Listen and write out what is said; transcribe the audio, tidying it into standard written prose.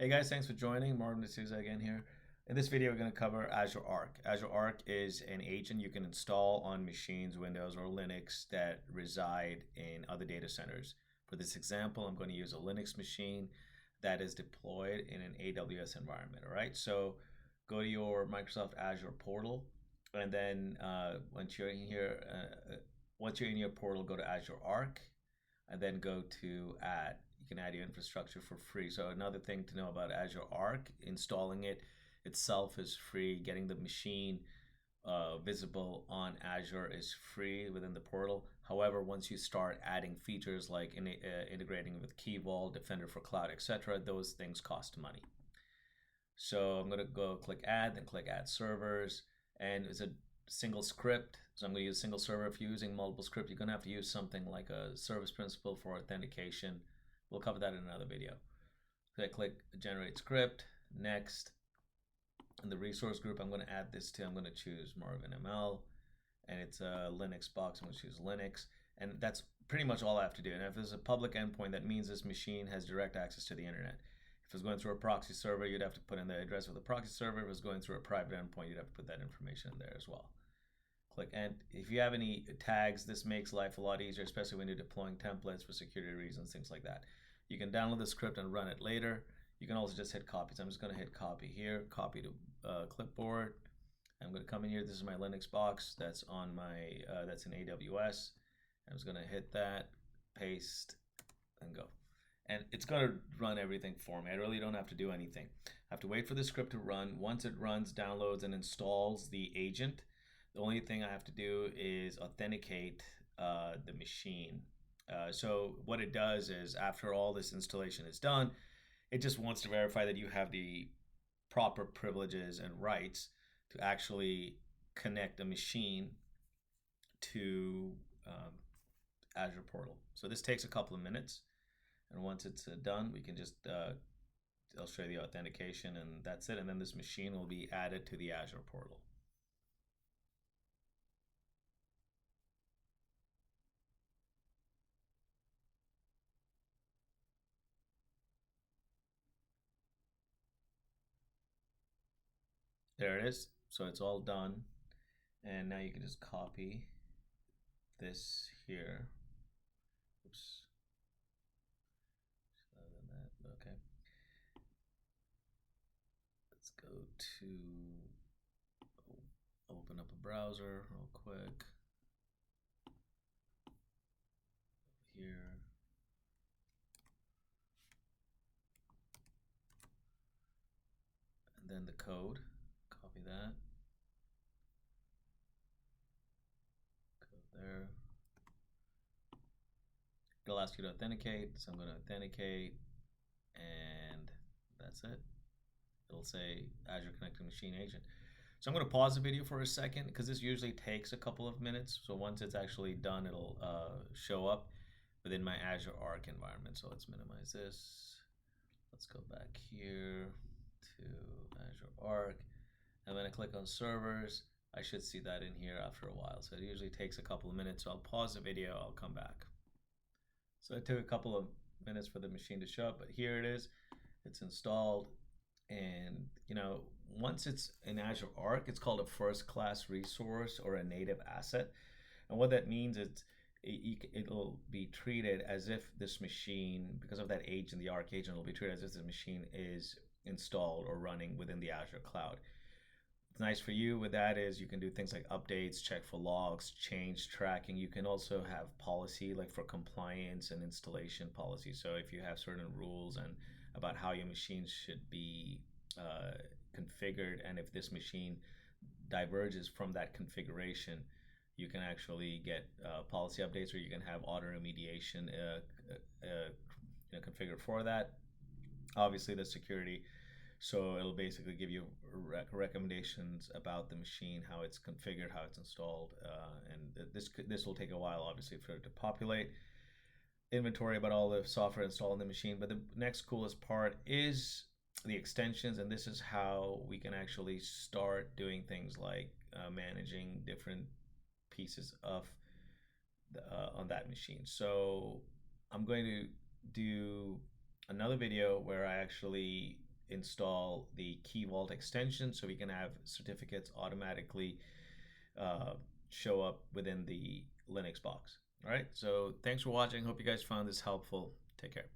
Hey guys, thanks for joining. Marvin D'Souza again here. In this video, we're going to cover Azure Arc. Azure Arc is an agent you can install on machines, Windows, or Linux that reside in other data centers. For this example, I'm going to use a Linux machine that is deployed in an AWS environment. All right, so go to your Microsoft Azure portal, and then once you're in here, once you're in your portal, go to Azure Arc, and then go to add. You can add your infrastructure for free. So another thing to know about Azure Arc, installing it itself is free. Getting the machine visible on Azure is free within the portal. However, once you start adding features like integrating with Key Vault, Defender for Cloud, etc., those things cost money. So I'm going to go click add, then click add servers, and it's a single script. So I'm going to use single server. If you're using multiple scripts, you're going to have to use something like a service principal for authentication. We'll cover that in another video. So I click generate script, next. In the resource group, I'm going to add this to, I'm going to choose Marvin ML, and it's a Linux box. I'm going to choose Linux, and that's pretty much all I have to do. And if there's a public endpoint, that means this machine has direct access to the internet. If it's going through a proxy server, you'd have to put in the address of the proxy server. If it's going through a private endpoint, you'd have to put that information in there as well. Click and if you have any tags, this makes life a lot easier, especially when you're deploying templates for security reasons, things like that. You can download the script and run it later. You can also just hit copy. So I'm just going to hit copy here, copy to clipboard. I'm going to come in here. This is my Linux box that's on my that's in AWS. I'm just going to hit that, paste, and go. And it's going to run everything for me. I really don't have to do anything. I have to wait for the script to run. Once it runs, downloads, and installs the agent, the only thing I have to do is authenticate the machine. So what it does is after all this installation is done, it just wants to verify that you have the proper privileges and rights to actually connect a machine to Azure portal. So this takes a couple of minutes. And once it's done, we can just, I'll show you the authentication and that's it. And then this machine will be added to the Azure portal. There it is. So it's all done. And now you can just copy this here. Oops. Okay. Let's go to open up a browser real quick. Here. And then the code. Copy that. Code there. It'll ask you to authenticate, so I'm going to authenticate, and that's it. It'll say Azure Connected Machine Agent. So I'm going to pause the video for a second because this usually takes a couple of minutes. So once it's actually done, it'll show up within my Azure Arc environment. So let's minimize this. Let's go back here to Azure Arc. And when I click on servers, I should see that in here after a while. So it usually takes a couple of minutes. So I'll pause the video, I'll come back. So it took a couple of minutes for the machine to show up, but here it is. It's installed. And you know, once it's in Azure Arc, it's called a first class resource or a native asset. And what that means is it'll be treated as if this machine, because of that agent, the Arc agent, will be treated as if the machine is installed or running within the Azure cloud. What's nice for you with that is you can do things like updates, check for logs, change tracking. You can also have policy like for compliance and installation policy. So if you have certain rules and about how your machine should be configured, and if this machine diverges from that configuration, you can actually get policy updates, or you can have auto remediation configured for that. Obviously, the security. So it'll basically give you recommendations about the machine, how it's configured, how it's installed, and this will take a while, obviously, for it to populate. Inventory about all the software installed in the machine. But the next coolest part is the extensions, and this is how we can actually start doing things like managing different pieces of on that machine. So I'm going to do another video where I actually install the Key Vault extension so we can have certificates automatically show up within the Linux box. All right, so thanks for watching. Hope you guys found this helpful. Take care.